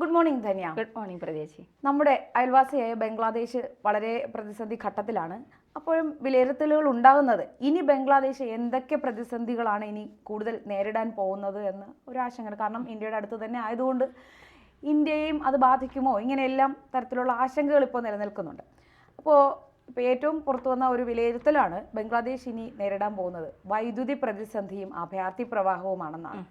Good morning Dhanya. Good morning പ്രദേശി. നമ്മുടെ അയൽവാസിയായ ബംഗ്ലാദേശ് വളരെ പ്രതിസന്ധി ഘട്ടത്തിലാണ്. അപ്പോഴും വിലയിരുത്തലുകൾ ഉണ്ടാകുന്നത് ഇനി ബംഗ്ലാദേശ് എന്തൊക്കെ പ്രതിസന്ധികളാണ് ഇനി കൂടുതൽ നേരിടാൻ പോകുന്നത് എന്ന് ഒരു ആശങ്കയാണ്. കാരണം ഇന്ത്യയുടെ അടുത്ത് തന്നെ ആയതുകൊണ്ട് ഇന്ത്യയെയും അത് ബാധിക്കുമോ, ഇങ്ങനെയെല്ലാം തരത്തിലുള്ള ആശങ്കകൾ ഇപ്പോൾ നിലനിൽക്കുന്നുണ്ട്. അപ്പോൾ ഏറ്റവും പുറത്തു വന്ന ഒരു വിലയിരുത്തലാണ് ബംഗ്ലാദേശ് ഇനി നേരിടാൻ പോകുന്നത് വൈദ്യുതി പ്രതിസന്ധിയും അഭയാർത്ഥി പ്രവാഹവുമാണെന്നാണ്.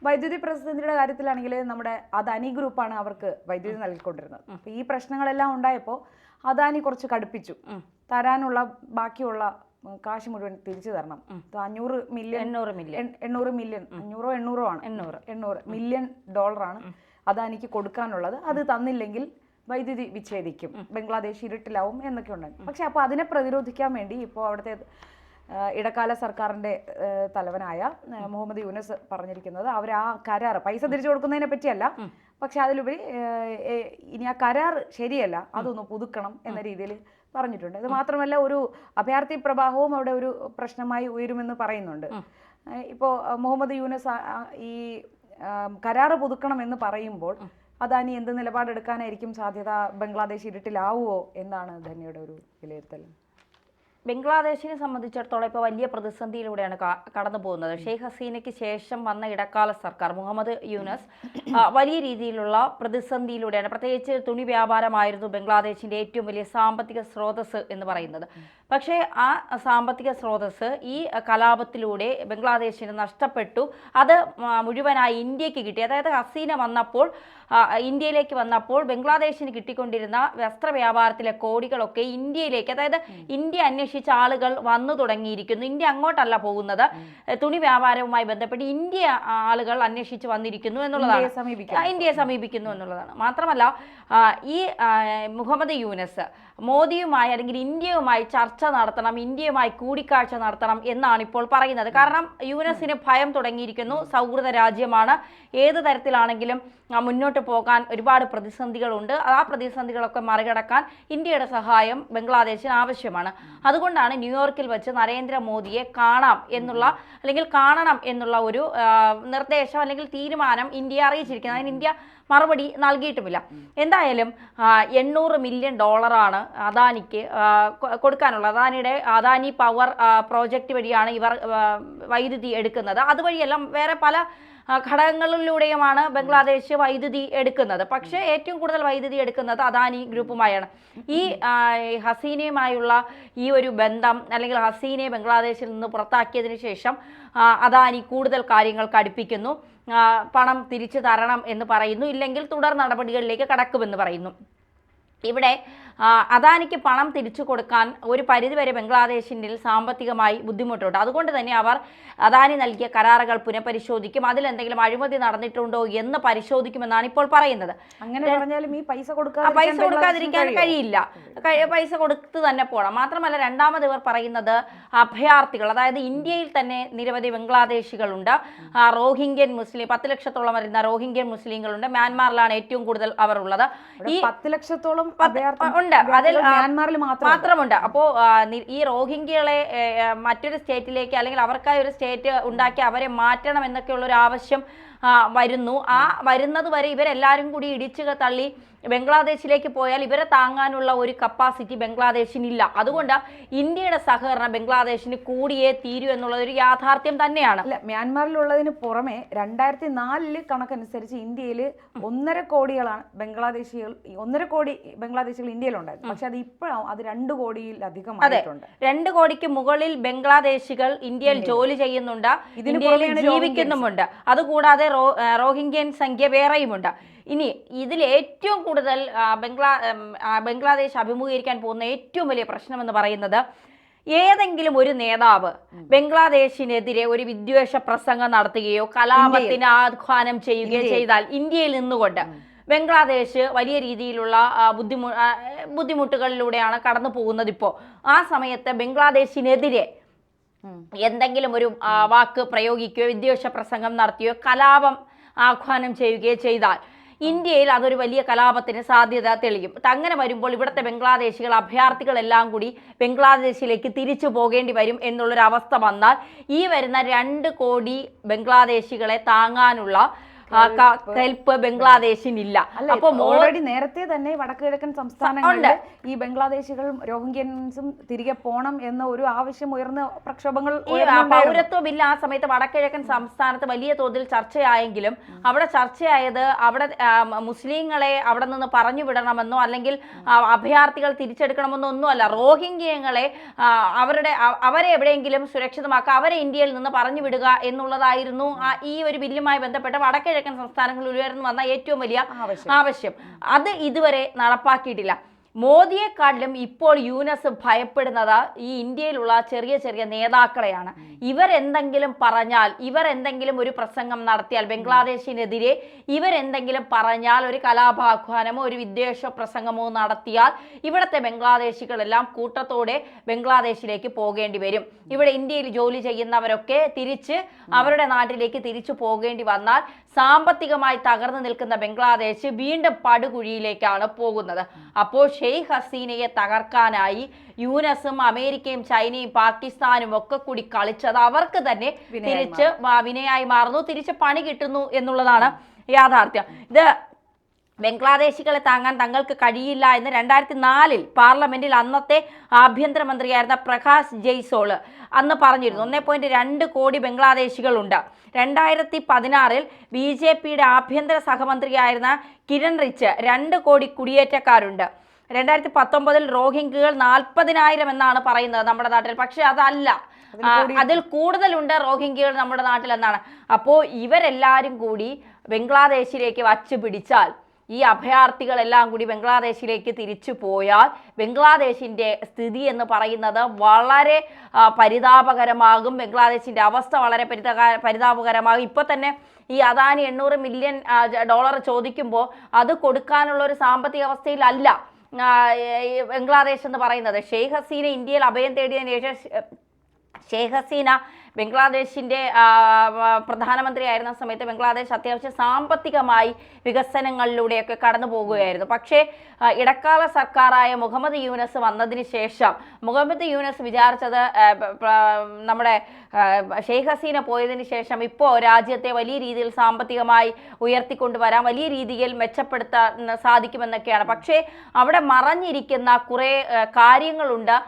വൈദ്യുതി പ്രതിസന്ധിയുടെ കാര്യത്തിലാണെങ്കിൽ നമ്മുടെ അദാനി ഗ്രൂപ്പാണ് അവർക്ക് വൈദ്യുതി നൽകിക്കൊണ്ടിരുന്നത്. അപ്പോൾ ഈ പ്രശ്നങ്ങളെല്ലാം ഉണ്ടായപ്പോൾ അദാനി കുറച്ച് കടുപ്പിച്ചു. തരാനുള്ള ബാക്കിയുള്ള കാശ് മുഴുവൻ തിരിച്ചു തരണം. 800 മില്യൺ ഡോളറാണ് അദാനിക്ക് കൊടുക്കാനുള്ളത്. അത് തന്നില്ലെങ്കിൽ വൈദ്യുതി വിച്ഛേദിക്കും, ബംഗ്ലാദേശ് ഇരുട്ടിലാവും എന്നൊക്കെ ഉണ്ടായിരുന്നു. പക്ഷെ അപ്പോൾ അതിനെ പ്രതിരോധിക്കാൻ വേണ്ടി ഇപ്പോൾ അവിടുത്തെ ഇടക്കാല സർക്കാരിൻ്റെ തലവനായ മുഹമ്മദ് യൂനസ് പറഞ്ഞിരിക്കുന്നത് അവർ ആ കരാർ പൈസ തിരിച്ചു കൊടുക്കുന്നതിനെ പറ്റിയല്ല, പക്ഷെ അതിലുപരി ഇനി ആ കരാർ ശരിയല്ല, അതൊന്ന് പുതുക്കണം എന്ന രീതിയിൽ പറഞ്ഞിട്ടുണ്ട്. ഇത് മാത്രമല്ല, ഒരു അഭയാർത്ഥി പ്രവാഹവും അവിടെ ഒരു പ്രശ്നമായി ഉയരുമെന്ന് പറയുന്നുണ്ട്. ഇപ്പോൾ മുഹമ്മദ് യൂനസ് ഈ കരാർ പുതുക്കണം എന്ന് പറയുമ്പോൾ അദാനി എന്ത് നിലപാടെടുക്കാനായിരിക്കും സാധ്യത? ബംഗ്ലാദേശ് ഇരുട്ടിലാവുമോ എന്നാണ് ധന്യയുടെ ഒരു വിലയിരുത്തൽ. ബംഗ്ലാദേശിനെ സംബന്ധിച്ചിടത്തോളം ഇപ്പോൾ വലിയ പ്രതിസന്ധിയിലൂടെയാണ് കടന്നു പോകുന്നത്. ഷെയ്ഖ് ഹസീനയ്ക്ക് ശേഷം വന്ന ഇടക്കാല സർക്കാർ മുഹമ്മദ് യൂനസ് വലിയ രീതിയിലുള്ള പ്രതിസന്ധിയിലൂടെയാണ്. പ്രത്യേകിച്ച് തുണി വ്യാപാരമായിരുന്നു ബംഗ്ലാദേശിൻ്റെ ഏറ്റവും വലിയ സാമ്പത്തിക സ്രോതസ് എന്ന് പറയുന്നത്. പക്ഷേ ആ സാമ്പത്തിക സ്രോതസ് ഈ കലാപത്തിലൂടെ ബംഗ്ലാദേശിന് നഷ്ടപ്പെട്ടു. അത് മുഴുവനായി ഇന്ത്യക്ക് കിട്ടി. അതായത് ഹസീന വന്നപ്പോൾ, ഇന്ത്യയിലേക്ക് വന്നപ്പോൾ ബംഗ്ലാദേശിന് കിട്ടിക്കൊണ്ടിരുന്ന വസ്ത്ര വ്യാപാരത്തിലെ കോടികളൊക്കെ ഇന്ത്യയിലേക്ക്, അതായത് ഇന്ത്യ അന്വേഷിച്ച ആളുകൾ വന്നു തുടങ്ങിയിരിക്കുന്നു. ഇന്ത്യ അങ്ങോട്ടല്ല പോകുന്നത്, തുണി വ്യാപാരവുമായി ബന്ധപ്പെട്ട് ഇന്ത്യ ആളുകൾ അന്വേഷിച്ച് വന്നിരിക്കുന്നു എന്നുള്ളതാണ്, ഇന്ത്യയെ സമീപിക്കുന്നു എന്നുള്ളതാണ്. മാത്രമല്ല ഈ മുഹമ്മദ് യൂനസ് മോദിയുമായി അല്ലെങ്കിൽ ഇന്ത്യയുമായി ചർച്ച നടത്തണം, ഇന്ത്യയുമായി കൂടിക്കാഴ്ച നടത്തണം എന്നാണ് ഇപ്പോൾ പറയുന്നത്. കാരണം യൂനസിന് ഭയം തുടങ്ങിയിരിക്കുന്നു. സൗഹൃദ രാജ്യമാണ്, ഏത് തരത്തിലാണെങ്കിലും മുന്നോട്ട് പോകാൻ ഒരുപാട് പ്രതിസന്ധികളുണ്ട്. ആ പ്രതിസന്ധികളൊക്കെ മറികടക്കാൻ ഇന്ത്യയുടെ സഹായം ബംഗ്ലാദേശിന് ആവശ്യമാണ്. അതുകൊണ്ടാണ് ന്യൂയോർക്കിൽ വെച്ച് നരേന്ദ്രമോദിയെ കാണണം എന്നുള്ള ഒരു നിർദ്ദേശം അല്ലെങ്കിൽ തീരുമാനം ഇന്ത്യയെ അറിയിച്ചിരിക്കുന്നത്. അതിന് ഇന്ത്യ മറുപടി നൽകിയിട്ടുമില്ല. എന്തായാലും 800 മില്യൺ ഡോളറാണ് അദാനിക്ക് കൊടുക്കാനുള്ളത്. അദാനി പവർ പ്രോജക്റ്റ് വഴിയാണ് ഇവർ വൈദ്യുതി എടുക്കുന്നത്. അതുവഴിയെല്ലാം വേറെ പല ഘടകങ്ങളിലൂടെയുമാണ് ബംഗ്ലാദേശ് വൈദ്യുതി എടുക്കുന്നത്. പക്ഷേ ഏറ്റവും കൂടുതൽ വൈദ്യുതി എടുക്കുന്നത് അദാനി ഗ്രൂപ്പുമായാണ്. ഈ ഹസീനയുമായുള്ള ഈ ഒരു ബന്ധം, അല്ലെങ്കിൽ ഹസീനയെ ബംഗ്ലാദേശിൽ നിന്ന് പുറത്താക്കിയതിനു ശേഷം അദാനി കൂടുതൽ കാര്യങ്ങൾ കടുപ്പിക്കുന്നു. പണം തിരിച്ചു തരണം എന്ന് പറയുന്നു, ഇല്ലെങ്കിൽ തുടർ നടപടികളിലേക്ക് കടക്കുമെന്ന് പറയുന്നു. ഇവിടെ അദാനിക്ക് പണം തിരിച്ചു കൊടുക്കാൻ ഒരു പരിധിവരെ ബംഗ്ലാദേശിൻ്റെ സാമ്പത്തികമായി ബുദ്ധിമുട്ടുണ്ട്. അതുകൊണ്ട് തന്നെ അവർ അദാനി നൽകിയ കരാറുകൾ പുനഃപരിശോധിക്കും, അതിലെന്തെങ്കിലും അഴിമതി നടന്നിട്ടുണ്ടോ എന്ന് പരിശോധിക്കുമെന്നാണ് ഇപ്പോൾ പറയുന്നത്. അങ്ങനെ പറഞ്ഞാലും ഈ പൈസ കൊടുക്കാതിരിക്കാൻ കഴിയില്ല, പൈസ കൊടുത്ത് തന്നെ പോകണം. മാത്രമല്ല, രണ്ടാമത് ഇവർ പറയുന്നത് അഭയാർത്ഥികൾ, അതായത് ഇന്ത്യയിൽ തന്നെ നിരവധി ബംഗ്ലാദേശികളുണ്ട്. റോഹിംഗ്യൻ മുസ്ലിം 10 ലക്ഷത്തോളം വരുന്ന റോഹിംഗ്യൻ മുസ്ലിങ്ങളുണ്ട്. മ്യാൻമാറിലാണ് ഏറ്റവും കൂടുതൽ അവർ ഉള്ളത്. ഈ 10 ലക്ഷത്തോളം ഉണ്ട്, അതിൽ മ്യാൻമാറിൽ മാത്രമുണ്ട്. അപ്പോൾ ഈ റോഹിംഗ്യകളെ മറ്റൊരു സ്റ്റേറ്റിലേക്ക്, അല്ലെങ്കിൽ അവർക്കായി ഒരു സ്റ്റേറ്റ് ഉണ്ടാക്കി അവരെ മാറ്റണം എന്നൊക്കെയുള്ള ഒരു ആവശ്യം വരുന്നു. ആ വരുന്നത് വരെ ഇവരെല്ലാവരും കൂടി ഇടിച്ചു തള്ളി ബംഗ്ലാദേശിലേക്ക് പോയാൽ ഇവരെ താങ്ങാനുള്ള ഒരു കപ്പാസിറ്റി ബംഗ്ലാദേശിനില്ല. അതുകൊണ്ട് ഇന്ത്യയുടെ സഹകരണം ബംഗ്ലാദേശിന് കൂടിയേ തീരൂ എന്നുള്ളത് ഒരു യാഥാർത്ഥ്യം തന്നെയാണ്. അല്ല, മ്യാൻമാറിലുള്ളതിന് പുറമെ 2004 കണക്കനുസരിച്ച് ഇന്ത്യയിൽ 1.5 കോടികളാണ് ബംഗ്ലാദേശികൾ, 1.5 കോടി ബംഗ്ലാദേശികൾ ഇന്ത്യയിലുണ്ടായിരുന്നു. പക്ഷെ അത് ഇപ്പോഴും അത് 2 കോടിയിലധികം ആയിട്ടുണ്ട്. 2 കോടിക്ക് മുകളിൽ ബംഗ്ലാദേശികൾ ഇന്ത്യയിൽ ജോലി ചെയ്യുന്നുണ്ട്, ഇന്ത്യയിൽ ജീവിക്കുന്നുമുണ്ട്. അതുകൂടാതെ റോഹിംഗ്യൻ സംഖ്യ വേറെയുമുണ്ട്. ഇനി ഇതിൽ ഏറ്റവും കൂടുതൽ ബംഗ്ലാദേശ് അഭിമുഖീകരിക്കാൻ പോകുന്ന ഏറ്റവും വലിയ പ്രശ്നമെന്ന് പറയുന്നത്, ഏതെങ്കിലും ഒരു നേതാവ് ബംഗ്ലാദേശിനെതിരെ ഒരു വിദ്വേഷ പ്രസംഗം നടത്തുകയോ കലാപത്തിന് ആഹ്വാനം ചെയ്യുകയോ ചെയ്താൽ ഇന്ത്യയിൽ നിന്നുകൊണ്ട് ബംഗ്ലാദേശ് വലിയ രീതിയിലുള്ള ബുദ്ധിമുട്ടുകളിലൂടെയാണ് കടന്നു പോകുന്നത്. ഇപ്പോൾ ആ സമയത്ത് ബംഗ്ലാദേശിനെതിരെ എന്തെങ്കിലും ഒരു വാക്ക് പ്രയോഗിക്കുകയോ വിദ്വേഷ പ്രസംഗം നടത്തുകയോ കലാപം ആഹ്വാനം ചെയ്യുകയോ ചെയ്താൽ ഇന്ത്യയിൽ അതൊരു വലിയ കലാപത്തിന് സാധ്യത തെളിയും. അങ്ങനെ വരുമ്പോൾ ഇവിടുത്തെ ബംഗ്ലാദേശികൾ, അഭയാർത്ഥികളെല്ലാം കൂടി ബംഗ്ലാദേശിലേക്ക് തിരിച്ചു പോകേണ്ടി വരും എന്നുള്ളൊരവസ്ഥ വന്നാൽ ഈ വരുന്ന 2 കോടി ബംഗ്ലാദേശികളെ താങ്ങാനുള്ള കെൽപ്പ് ബംഗ്ലാദേശിനില്ല. അപ്പൊ ഓൾറെഡി നേരത്തെ തന്നെ വടക്ക് കിഴക്കൻ സംസ്ഥാനങ്ങളിൽ ഈ ബംഗ്ലാദേശികളും രോഹിംഗ്യൻസും തിരികെ പോണം എന്ന ഒരു ആവശ്യം ഉയർന്ന പ്രക്ഷോഭങ്ങൾ. പൗരത്വ ബില്ല് ആ സമയത്ത് വടക്കിഴക്കൻ സംസ്ഥാനത്ത് വലിയ തോതിൽ ചർച്ചയായെങ്കിലും അവിടെ ചർച്ചയായത് അവിടെ മുസ്ലിങ്ങളെ അവിടെ നിന്ന് പറഞ്ഞു വിടണമെന്നോ അല്ലെങ്കിൽ അഭയാർത്ഥികൾ തിരിച്ചെടുക്കണമെന്നോ ഒന്നുമല്ല. റോഹിംഗ്യങ്ങളെ അവരെ എവിടെയെങ്കിലും സുരക്ഷിതമാക്കുക, അവരെ ഇന്ത്യയിൽ നിന്ന് പറഞ്ഞു വിടുക എന്നുള്ളതായിരുന്നു ഈ ഒരു ബില്ലുമായി ബന്ധപ്പെട്ട് വടക്കിഴക്കൻ സംസ്ഥാനങ്ങളിൽ ഉയർന്നു വന്ന ഏറ്റവും വലിയ ആവശ്യം. അത് ഇതുവരെ നടപ്പാക്കിയിട്ടില്ല. മോദിയെക്കാട്ടിലും ഇപ്പോൾ യൂനസ് ഭയപ്പെടുന്നത് ഈ ഇന്ത്യയിലുള്ള ചെറിയ ചെറിയ നേതാക്കളെയാണ്. ഇവരെന്തെങ്കിലും പറഞ്ഞാൽ, ഇവരെന്തെങ്കിലും ഒരു പ്രസംഗം നടത്തിയാൽ, ബംഗ്ലാദേശിനെതിരെ ഇവരെന്തെങ്കിലും പറഞ്ഞാൽ, ഒരു കലാപാഹ്വാനമോ ഒരു വിദ്വേഷ പ്രസംഗമോ നടത്തിയാൽ ഇവിടുത്തെ ബംഗ്ലാദേശികളെല്ലാം കൂട്ടത്തോടെ ബംഗ്ലാദേശിലേക്ക് പോകേണ്ടി വരും. ഇവിടെ ഇന്ത്യയിൽ ജോലി ചെയ്യുന്നവരൊക്കെ തിരിച്ച് അവരുടെ നാട്ടിലേക്ക് തിരിച്ചു പോകേണ്ടി വന്നാൽ സാമ്പത്തികമായി തകർന്നു നിൽക്കുന്ന ബംഗ്ലാദേശ് വീണ്ടും പടുകുഴിയിലേക്കാണ് പോകുന്നത്. അപ്പോൾ ഷെയ്ഖ് ഹസീനയെ തകർക്കാനായി യൂനസും അമേരിക്കയും ചൈനയും പാകിസ്ഥാനും ഒക്കെ കൂടി കളിച്ചത് അവർക്ക് തന്നെ തിരിച്ച് വിനയായി മാറുന്നു, തിരിച്ച് പണി കിട്ടുന്നു എന്നുള്ളതാണ് യാഥാർത്ഥ്യം. ഇത് ബംഗ്ലാദേശികളെ താങ്ങാൻ തങ്ങൾക്ക് കഴിയില്ല എന്ന് 2004 പാർലമെന്റിൽ അന്നത്തെ ആഭ്യന്തരമന്ത്രിയായിരുന്ന പ്രകാശ് ജയ്സോൾ അന്ന് പറഞ്ഞിരുന്നു. 1.2 കോടി ബംഗ്ലാദേശികളുണ്ട്. 2016 BJPയുടെ ആഭ്യന്തര സഹമന്ത്രിയായിരുന്ന കിരൺ റിച്ച് 2 കോടി കുടിയേറ്റക്കാരുണ്ട്. 2019 റോഹിംഗ്യകൾ 40,000 എന്നാണ് പറയുന്നത് നമ്മുടെ നാട്ടിൽ. പക്ഷെ അതല്ല, അതിൽ കൂടുതലുണ്ട് റോഹിംഗ്യകൾ നമ്മുടെ നാട്ടിൽ എന്നാണ്. അപ്പോൾ ഇവരെല്ലാവരും കൂടി ബംഗ്ലാദേശിലേക്ക് വച്ചു പിടിച്ചാൽ, ഈ അഭയാർത്ഥികളെല്ലാം കൂടി ബംഗ്ലാദേശിലേക്ക് തിരിച്ചു പോയാൽ ബംഗ്ലാദേശിൻ്റെ സ്ഥിതി എന്ന് പറയുന്നത് വളരെ പരിതാപകരമാകും. ബംഗ്ലാദേശിൻ്റെ അവസ്ഥ വളരെ പരിതാപകരമാകും. ഇപ്പോൾ തന്നെ ഈ അദാനി $800 മില്യൺ ചോദിക്കുമ്പോൾ അത് കൊടുക്കാനുള്ള ഒരു സാമ്പത്തിക അവസ്ഥയിലല്ല ബംഗ്ലാദേശ് എന്ന് പറയുന്നത്. ഷെയ്ഖ് ഹസീന ഇന്ത്യയിൽ അഭയം തേടിയതിനു ശേഷം ഷെയ്ഖ് ഹസീന ബംഗ്ലാദേശിൻ്റെ പ്രധാനമന്ത്രിയായിരുന്ന സമയത്ത് ബംഗ്ലാദേശ് അത്യാവശ്യം സാമ്പത്തികമായി വികസനങ്ങളിലൂടെയൊക്കെ കടന്നു പോകുകയായിരുന്നു. പക്ഷേ ഇടക്കാല സർക്കാരായ മുഹമ്മദ് യൂനസ് വന്നതിന് ശേഷം മുഹമ്മദ് യൂനസ് വിചാരിച്ചത് നമ്മുടെ ഷെയ്ഖ് ഹസീന പോയതിന് ശേഷം ഇപ്പോൾ രാജ്യത്തെ വലിയ രീതിയിൽ സാമ്പത്തികമായി ഉയർത്തിക്കൊണ്ടുവരാൻ, വലിയ രീതിയിൽ മെച്ചപ്പെടുത്താൻ സാധിക്കുമെന്നൊക്കെയാണ്. പക്ഷേ അവിടെ മറഞ്ഞിരിക്കുന്ന കുറേ കാര്യങ്ങളുണ്ട്.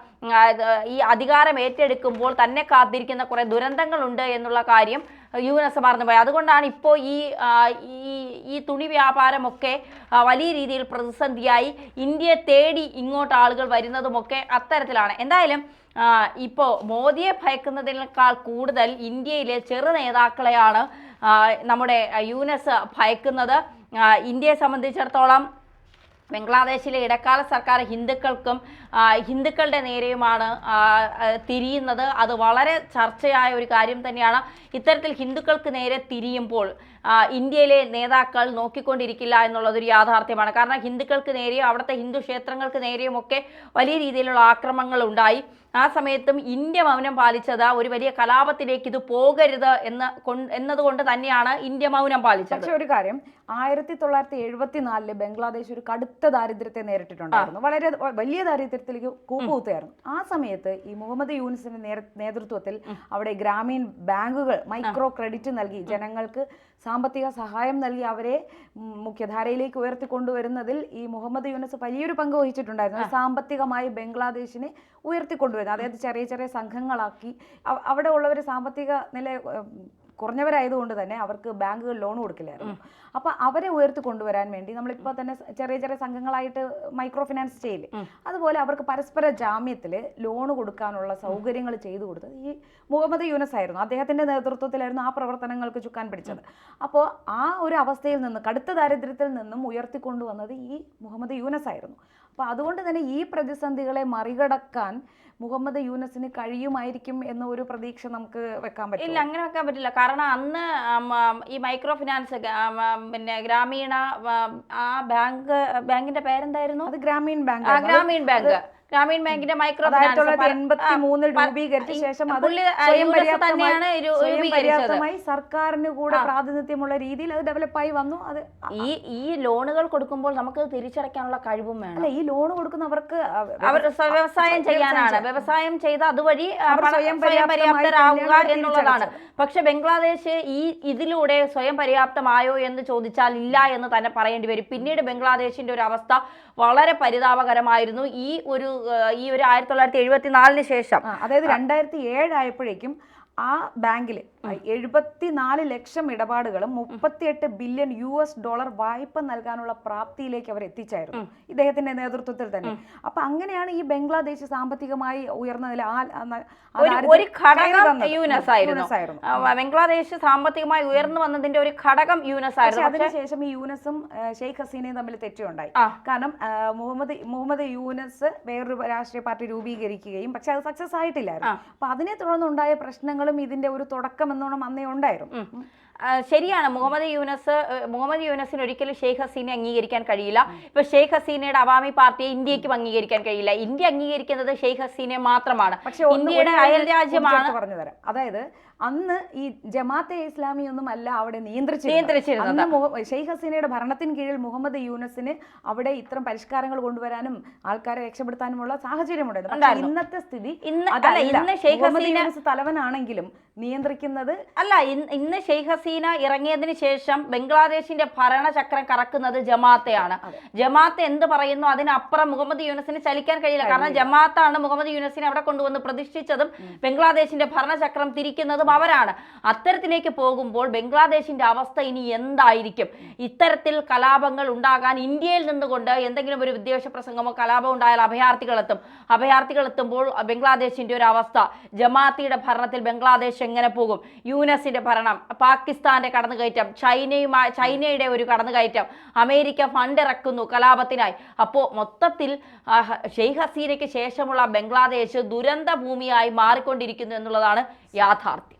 ഈ അധികാരം ഏറ്റെടുക്കുമ്പോൾ തന്നെ കാത്തിരിക്കുന്ന കുറേ ദുരന്തങ്ങളുണ്ട് എന്നുള്ള കാര്യം യൂനസ് മറന്നുപോയി. അതുകൊണ്ടാണ് ഇപ്പോൾ ഈ തുണി വ്യാപാരമൊക്കെ വലിയ രീതിയിൽ പ്രതിസന്ധിയായി ഇന്ത്യയെ തേടി ഇങ്ങോട്ട് ആളുകൾ വരുന്നതുമൊക്കെ അത്തരത്തിലാണ്. എന്തായാലും ഇപ്പോൾ മോദിയെ ഭയക്കുന്നതിനേക്കാൾ കൂടുതൽ ഇന്ത്യയിലെ ചെറു നേതാക്കളെയാണ് നമ്മുടെ യൂനസ് ഭയക്കുന്നത്. ഇന്ത്യയെ സംബന്ധിച്ചിടത്തോളം ബംഗ്ലാദേശിലെ ഇടക്കാല സർക്കാർ ഹിന്ദുക്കളുടെ നേരെയുമാണ് തിരിയുന്നത്. അത് വളരെ ചർച്ചയായ ഒരു കാര്യം തന്നെയാണ്. ഇത്തരത്തിൽ ഹിന്ദുക്കൾക്ക് നേരെ തിരിയുമ്പോൾ ഇന്ത്യയിലെ നേതാക്കൾ നോക്കിക്കൊണ്ടിരിക്കില്ല എന്നുള്ളതൊരു യാഥാർത്ഥ്യമാണ്. കാരണം ഹിന്ദുക്കൾക്ക് നേരെയും അവിടുത്തെ ഹിന്ദു ക്ഷേത്രങ്ങൾക്ക് നേരെയും ഒക്കെ വലിയ രീതിയിലുള്ള ആക്രമണങ്ങൾ ഉണ്ടായി. ആ സമയത്തും ഇന്ത്യ മൗനം പാലിച്ചത് ഒരു വലിയ കലാപത്തിലേക്ക് ഇത് പോകരുത് എന്നതുകൊണ്ട് തന്നെയാണ് ഇന്ത്യ മൗനം പാലിച്ചത്. പക്ഷെ ഒരു കാര്യം, 1974 ബംഗ്ലാദേശ് ഒരു കടുത്ത ദാരിദ്ര്യത്തെ നേരിട്ടിട്ടുണ്ടായിരുന്നു. വളരെ വലിയ ദാരിദ്ര്യത്തിലേക്ക് കൂപ്പുകുത്തുകയായിരുന്നു. ആ സമയത്ത് ഈ മുഹമ്മദ് യൂനിസിന്റെ നേതൃത്വത്തിൽ അവിടെ ഗ്രാമീൺ ബാങ്കുകൾ മൈക്രോ ക്രെഡിറ്റ് നൽകി ജനങ്ങൾക്ക് സാമ്പത്തിക സഹായം നൽകി അവരെ മുഖ്യധാരയിലേക്ക് ഉയർത്തിക്കൊണ്ടുവരുന്നതിൽ ഈ മുഹമ്മദ് യൂനസ് വലിയൊരു പങ്ക് വഹിച്ചിട്ടുണ്ടായിരുന്നു. സാമ്പത്തികമായി ബംഗ്ലാദേശിനെ ഉയർത്തിക്കൊണ്ടുവരുന്നത്, അതായത് ചെറിയ ചെറിയ സംഘങ്ങളാക്കി അവിടെ ഉള്ളവർ സാമ്പത്തിക നില കുറഞ്ഞവരായതുകൊണ്ട് തന്നെ അവർക്ക് ബാങ്കുകൾ ലോൺ കൊടുക്കില്ലായിരുന്നു. അപ്പോൾ അവരെ ഉയർത്തി കൊണ്ടുവരാൻ വേണ്ടി നമ്മളിപ്പോൾ തന്നെ ചെറിയ ചെറിയ സംഘങ്ങളായിട്ട് മൈക്രോ ഫിനാൻസ് ചെയ്യില്ലേ, അതുപോലെ അവർക്ക് പരസ്പര ജാമ്യത്തിൽ ലോൺ കൊടുക്കാനുള്ള സൗകര്യങ്ങൾ ചെയ്തു കൊടുത്തത് ഈ മുഹമ്മദ് യൂനസ് ആയിരുന്നു. അദ്ദേഹത്തിൻ്റെ നേതൃത്വത്തിലായിരുന്നു ആ പ്രവർത്തനങ്ങൾക്ക് ചുക്കാൻ പിടിച്ചത്. അപ്പോൾ ആ ഒരു അവസ്ഥയിൽ നിന്ന്, കടുത്ത ദാരിദ്ര്യത്തിൽ നിന്നും ഉയർത്തിക്കൊണ്ടുവന്നത് ഈ മുഹമ്മദ് യൂനസ് ആയിരുന്നു. അപ്പോൾ അതുകൊണ്ട് തന്നെ ഈ പ്രതിസന്ധികളെ മറികടക്കാൻ മുഹമ്മദ് യൂനസിന് കഴിയുമായിരിക്കും എന്ന ഒരു പ്രതീക്ഷ നമുക്ക് വെക്കാൻ പറ്റില്ല. ഇല്ല, അങ്ങനെ വെക്കാൻ പറ്റില്ല. കാരണം അന്ന് ഈ മൈക്രോ ഫിനാൻസ് പിന്നെ ഗ്രാമീണ ആ ബാങ്കിന്റെ പേരെന്തായിരുന്നു? അത് ഗ്രാമീൺ ബാങ്ക്. ഗ്രാമീൺ ബാങ്കിന്റെ മൈക്രോ 1983 രൂപീകരിച്ച ശേഷം അത് സ്വയം പര്യാപ്തമായി സർക്കാരിന് കൂടെ പ്രാതിനിധ്യമുള്ള രീതിയിൽ അത് ഡെവലപ്പായി വന്നു. അത് ഈ ലോണുകൾ കൊടുക്കുമ്പോൾ നമുക്ക് തിരിച്ചടയ്ക്കാനുള്ള കഴിവും വേണം. അല്ല, ഈ ലോൺ കൊടുക്കുന്നവർക്ക് അവർ വ്യവസായം ചെയ്യാനാണ്, വ്യവസായം ചെയ്ത് അതുവഴി സ്വയം പര്യാപ്തരാകുക എന്നുള്ളതാണ്. പക്ഷെ ബംഗ്ലാദേശ് ഇതിലൂടെ സ്വയം പര്യാപ്തമായോ എന്ന് ചോദിച്ചാൽ ഇല്ല എന്ന് തന്നെ പറയേണ്ടി വരും. പിന്നീട് ബംഗ്ലാദേശിന്റെ ഒരു അവസ്ഥ വളരെ പരിതാപകരമായിരുന്നു. ഈ ഒരു 1974 ശേഷം, അതായത് 2007 ആയപ്പോഴേക്കും ആ ബാങ്കിൽ 74 ലക്ഷം ഇടപാടുകളും 38 ബില്യൺ US$ വായ്പ നൽകാനുള്ള പ്രാപ്തിയിലേക്ക് അവർ എത്തിച്ചായിരുന്നു ഇദ്ദേഹത്തിന്റെ നേതൃത്വത്തിൽ തന്നെ. അപ്പൊ അങ്ങനെയാണ് ഈ ബംഗ്ലാദേശ് സാമ്പത്തികമായി ഉയർന്നതിൽ ഒരു ഘടകം യൂനസ് ആയിരുന്നു. ബംഗ്ലാദേശ് സാമ്പത്തികമായി ഉയർന്നു വന്നതിന്റെ ഒരു ഘടകം യൂനസ് ആയിരുന്നു. അതിനുശേഷം ഈ യൂനസും ഷെയ്ഖ് ഹസീനയും തമ്മിൽ തെറ്റുണ്ടായി. കാരണം മുഹമ്മദ് യൂനസ് വേറൊരു രാഷ്ട്രീയ പാർട്ടി രൂപീകരിക്കുകയും പക്ഷെ അത് സക്സസ് ആയിട്ടില്ലായിരുന്നു. അപ്പൊ അതിനെ തുടർന്നുണ്ടായ പ്രശ്നങ്ങളും ഇതിന്റെ ഒരു തുടക്കം എന്നോണം അന്നേ ഉണ്ടായിരുന്നു. ശരിയാണ്. മുഹമ്മദ് യൂനസിന് ഒരിക്കലും ഷെയ്ഖ് ഹസീനെ അംഗീകരിക്കാൻ കഴിയില്ല. ഇപ്പൊ ഷെയ്ഖ് ഹസീനയുടെ അവാമി പാർട്ടിയെ ഇന്ത്യക്കും അംഗീകരിക്കാൻ കഴിയില്ല. ഇന്ത്യ അംഗീകരിക്കുന്നത് ഷെയ്ഖ് ഹസീനെ മാത്രമാണ്. പക്ഷെ ഇന്ത്യയുടെ അയൽ രാജ്യമാണ് പറഞ്ഞുതരാം. അതായത് അന്ന് ഈ ജമാഅത്തെ ഇസ്ലാമി ഒന്നും അല്ല അവിടെ നിയന്ത്രിച്ചിരുന്നത്. ഷെയ്ഖ് ഹസീനയുടെ ഭരണത്തിന് കീഴിൽ മുഹമ്മദ് യൂനസിന് അവിടെ ഇത്തരം പരിഷ്കാരങ്ങൾ കൊണ്ടുവരാനും ആൾക്കാരെ രക്ഷപ്പെടുത്താനുമുള്ള സാഹചര്യമുണ്ടായിരുന്നു. പക്ഷേ ഇന്നത്തെ സ്ഥിതി തലവനാണെങ്കിലും നിയന്ത്രിക്കുന്നത് അല്ല. ഇന്ന് ഷെയ്ഖ് ഹസീന ഇറങ്ങിയതിന് ശേഷം ബംഗ്ലാദേശിന്റെ ഭരണചക്രം കറക്കുന്നത് ജമാഅത്തെയാണ്. ജമാഅത്ത് എന്ത് പറയുന്നു അതിനപ്പുറം മുഹമ്മദ് യൂനസിന് ചലിക്കാൻ കഴിയില്ല. കാരണം ജമാഅത്താണ് മുഹമ്മദ് യൂനസിനെ അവിടെ കൊണ്ടുവന്ന് പ്രതിഷ്ഠിച്ചതും ബംഗ്ലാദേശിന്റെ ഭരണചക്രം തിരിക്കുന്നതും അവരാണ്. അത്തരത്തിലേക്ക് പോകുമ്പോൾ ബംഗ്ലാദേശിന്റെ അവസ്ഥ ഇനി എന്തായിരിക്കും? ഇത്തരത്തിൽ കലാപങ്ങൾ ഉണ്ടാകാൻ ഇന്ത്യയിൽ നിന്നുകൊണ്ട് എന്തെങ്കിലും ഒരു വിദ്വേഷ പ്രസംഗമോ കലാപം ഉണ്ടായാൽ അഭയാർത്ഥികൾ എത്തുമ്പോൾ ബംഗ്ലാദേശിന്റെ ഒരു അവസ്ഥ, ജമാഅത്തിയുടെ ഭരണത്തിൽ ബംഗ്ലാദേശ് എങ്ങനെ പോകും? യൂനസിന്റെ ഭരണം, പാകിസ്ഥാന്റെ കടന്നുകയറ്റം, ചൈനയുടെ ഒരു കടന്നുകയറ്റം, അമേരിക്ക ഫണ്ട് ഇറക്കുന്നു കലാപത്തിനായി. അപ്പോൾ മൊത്തത്തിൽ ഷെയ്ഖ് ഹസീനയ്ക്ക് ശേഷമുള്ള ബംഗ്ലാദേശ് ദുരന്ത ഭൂമിയായി മാറിക്കൊണ്ടിരിക്കുന്നു എന്നുള്ളതാണ് യാഥാർത്ഥ്യം.